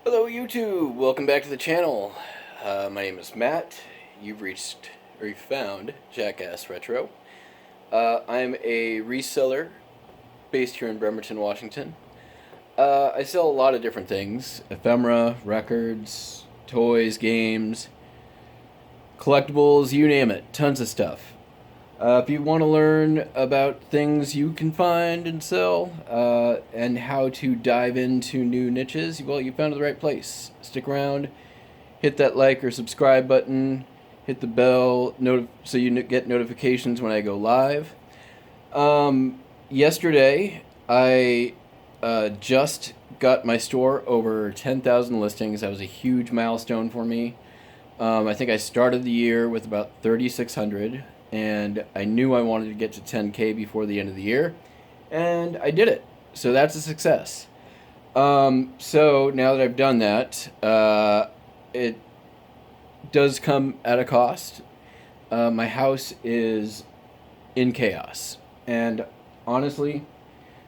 Hello YouTube, welcome back to the channel. My name is Matt. You've found Jackass Retro. I'm a reseller based here in Bremerton, Washington. I sell a lot of different things: ephemera, records, toys, games, collectibles, you name it, tons of stuff. If you want to learn about things you can find and sell, and how to dive into new niches, well, you found the right place. Stick around, hit that like or subscribe button, hit the bell so you get notifications when I go live. Yesterday, I just got my store over 10,000 listings. That was a huge milestone for me. I think I started the year with about 3,600, and I knew I wanted to get to 10K before the end of the year, and I did it. So that's a success. So now that I've done that, it does come at a cost. My house is in chaos, and honestly,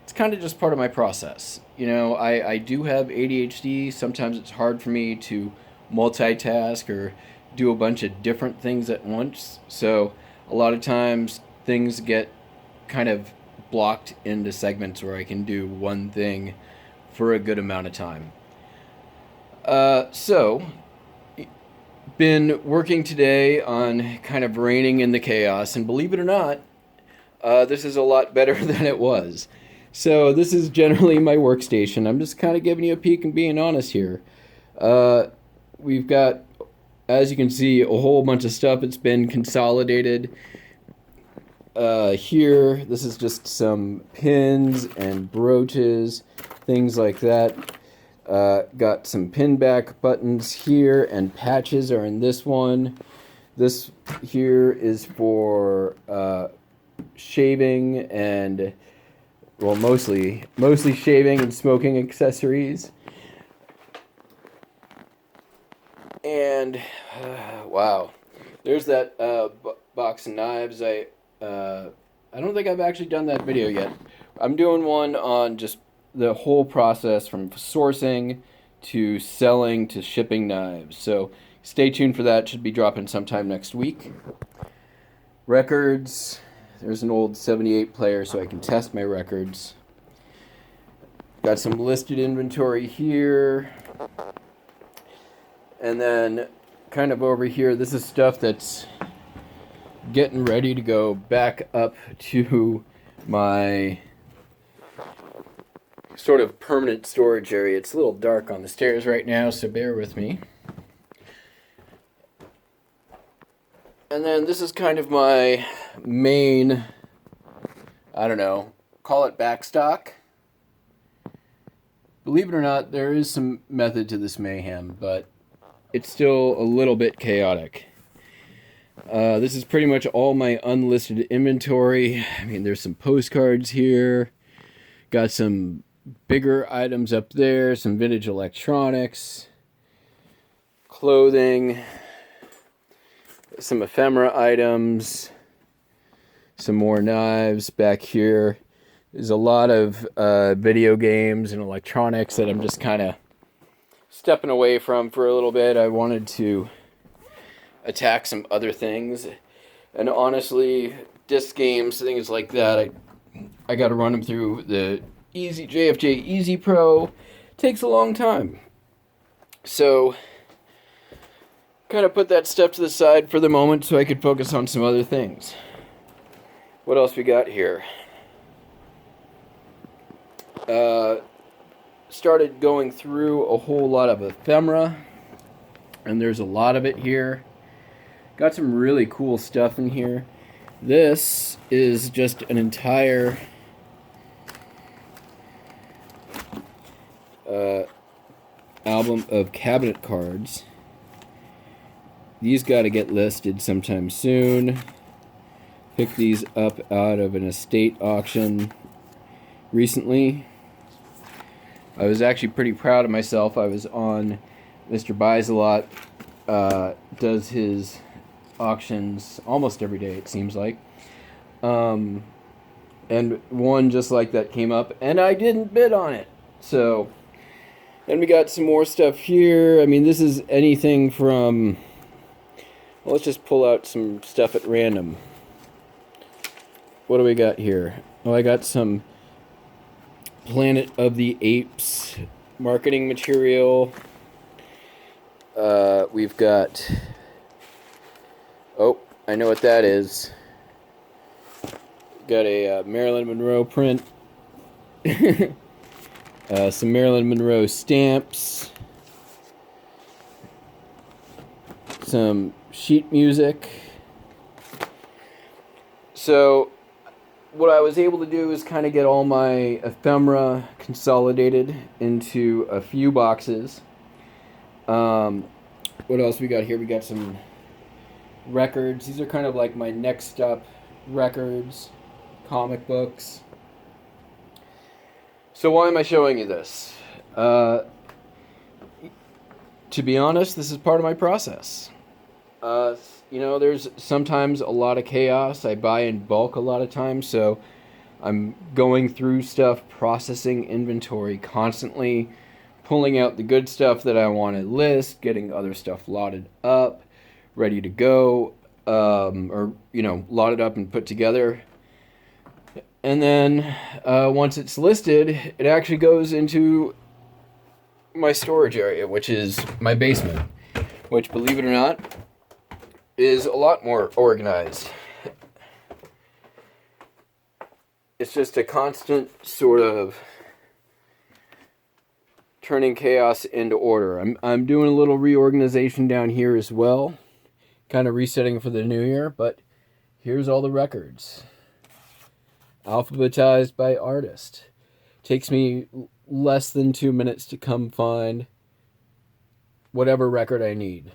it's kind of just part of my process. You know, I do have ADHD. Sometimes it's hard for me to multitask or do a bunch of different things at once. So a lot of times things get kind of blocked into segments where I can do one thing for a good amount of time. So been working today on kind of reining in the chaos, and believe it or not, this is a lot better than it was. So this is generally my workstation. I'm just kind of giving you a peek and being honest here. We've got, as you can see, a whole bunch of stuff. It's been consolidated. Here, this is just some pins and brooches, things like that. Got some pin back buttons here, and patches are in this one. This here is for shaving and, well, mostly shaving and smoking accessories. And wow, there's that box of knives. I don't think I've actually done that video yet. I'm doing one on just the whole process from sourcing to selling to shipping knives. So stay tuned for that. Should be dropping sometime next week. Records. There's an old 78 player so I can test my records. Got some listed inventory here. And then kind of over here, this is stuff that's getting ready to go back up to my sort of permanent storage area. It's a little dark on the stairs right now, so bear with me. And then this is kind of my main, I don't know, call it backstock. Believe it or not, there is some method to this mayhem, but it's still a little bit chaotic. This is pretty much all my unlisted inventory. I mean, there's some postcards here. Got some bigger items up there, some vintage electronics, clothing, some ephemera items, some more knives back here. There's a lot of video games and electronics that I'm just kind of stepping away from for a little bit. I wanted to attack some other things, and honestly, disc games, things like that, I got to run them through the JFJ Easy Pro. Takes a long time, so kind of put that stuff to the side for the moment so I could focus on some other things. What else we got here? Started going through a whole lot of ephemera, and there's a lot of it here. Got some really cool stuff in here. This is just an entire album of cabinet cards. These got to get listed sometime soon. Picked these up out of an estate auction recently. I was actually pretty proud of myself. I was on Mr. Buys a Lot, does his auctions almost every day, it seems like. And one just like that came up, and I didn't bid on it. So Then we got some more stuff here. I mean, this is anything from... Well, let's just pull out some stuff at random. What do we got here? Oh, I got some Planet of the Apes marketing material. We've got... Oh, I know what that is. Got a Marilyn Monroe print. Some Marilyn Monroe stamps. Some sheet music. So what I was able to do is kind of get all my ephemera consolidated into a few boxes. What else we got here? We got some records. These are kind of like my next up records, comic books. So why am I showing you this? To be honest, this is part of my process. There's sometimes a lot of chaos. I buy in bulk a lot of times, so I'm going through stuff, processing inventory constantly, pulling out the good stuff that I want to list, getting other stuff lotted up, ready to go, lotted up and put together. And then once it's listed, it actually goes into my storage area, which is my basement, which, believe it or not, is a lot more organized. It's just a constant sort of turning chaos into order. I'm doing a little reorganization down here as well, kind of resetting for the new year, but here's all the records. Alphabetized by artist. Takes me less than 2 minutes to come find whatever record I need.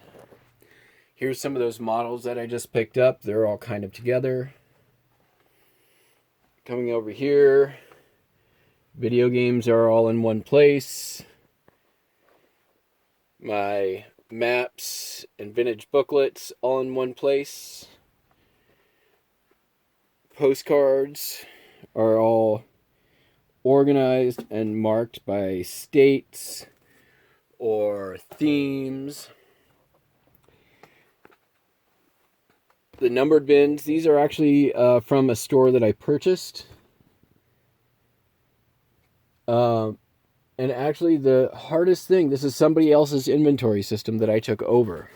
Here's some of those models that I just picked up. They're all kind of together. Coming over here. Video games are all in one place. My maps and vintage booklets all in one place. Postcards are all organized and marked by states or themes. The numbered bins, these are actually from a store that I purchased. And actually the hardest thing, this is somebody else's inventory system that I took over.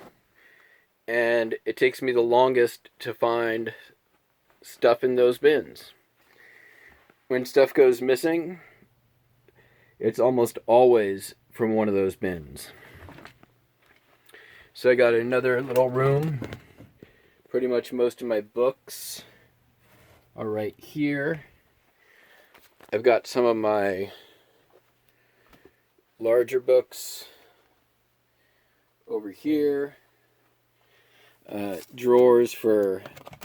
And it takes me the longest to find stuff in those bins. When stuff goes missing, it's almost always from one of those bins. So I got another little room. Pretty much most of my books are right here. I've got some of my larger books over here. Drawers for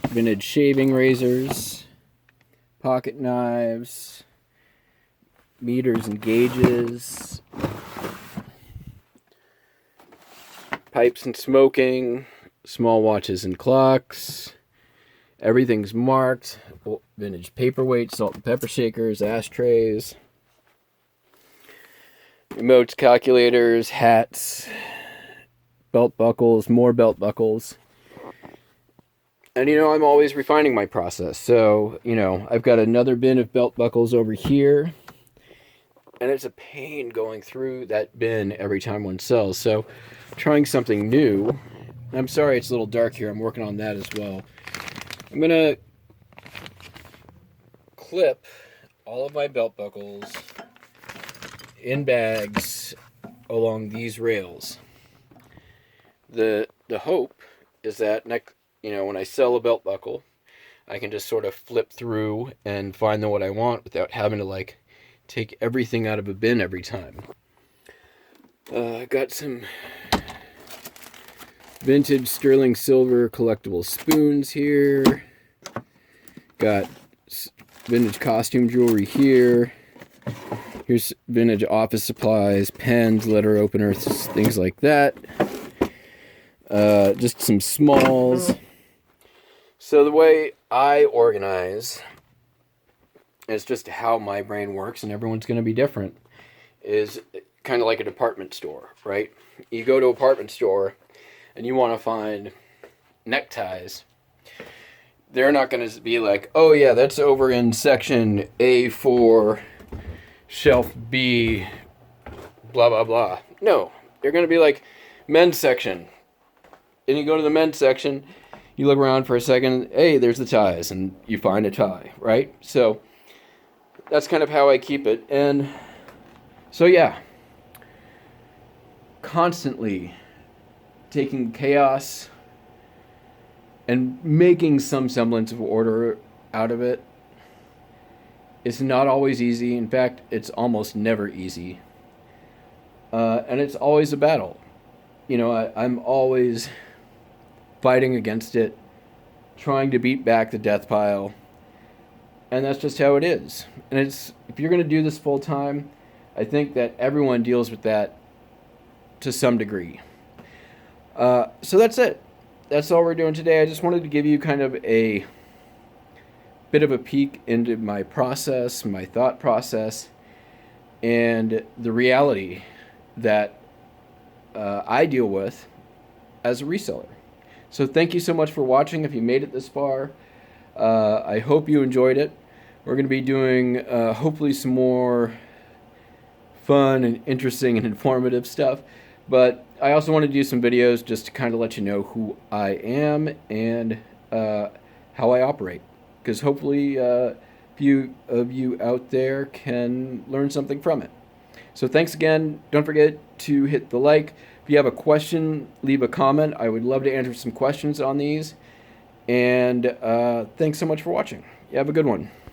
vintage shaving razors, pocket knives, meters and gauges, pipes and smoking, small watches and clocks. Everything's marked. Vintage paperweights, salt and pepper shakers, ashtrays, remotes, calculators, hats, belt buckles, more belt buckles. And I'm always refining my process. So, I've got another bin of belt buckles over here. And it's a pain going through that bin every time one sells. So, trying something new. I'm sorry it's a little dark here. I'm working on that as well. I'm going to clip all of my belt buckles in bags along these rails. The hope is that when I sell a belt buckle, I can just sort of flip through and find what I want without having to take everything out of a bin every time. I got some vintage sterling silver collectible spoons here. Got vintage costume jewelry here. Here's vintage office supplies, pens, letter openers, things like that. Just some smalls. So the way I organize, is just how my brain works, and everyone's going to be different, is kind of like a department store, right? You go to a department store and you want to find neckties. They're not going to be like, oh yeah, that's over in section A4, shelf B, blah, blah, blah. No, they're going to be like, men's section. And you go to the men's section, you look around for a second, hey, there's the ties, and you find a tie, right? So that's kind of how I keep it. And so yeah, constantly taking chaos and making some semblance of order out of it. It's not always easy. In fact, it's almost never easy. And it's always a battle. I'm always fighting against it, trying to beat back the death pile. And that's just how it is. And if you're going to do this full time, I think that everyone deals with that to some degree. So that's it. That's all we're doing today. I just wanted to give you kind of a bit of a peek into my process, my thought process, and the reality that I deal with as a reseller. So thank you so much for watching. If you made it this far, I hope you enjoyed it. We're going to be doing hopefully some more fun and interesting and informative stuff. But I also want to do some videos just to kind of let you know who I am and how I operate. Because hopefully a few of you out there can learn something from it. So thanks again. Don't forget to hit the like. If you have a question, leave a comment. I would love to answer some questions on these. And thanks so much for watching. You have a good one.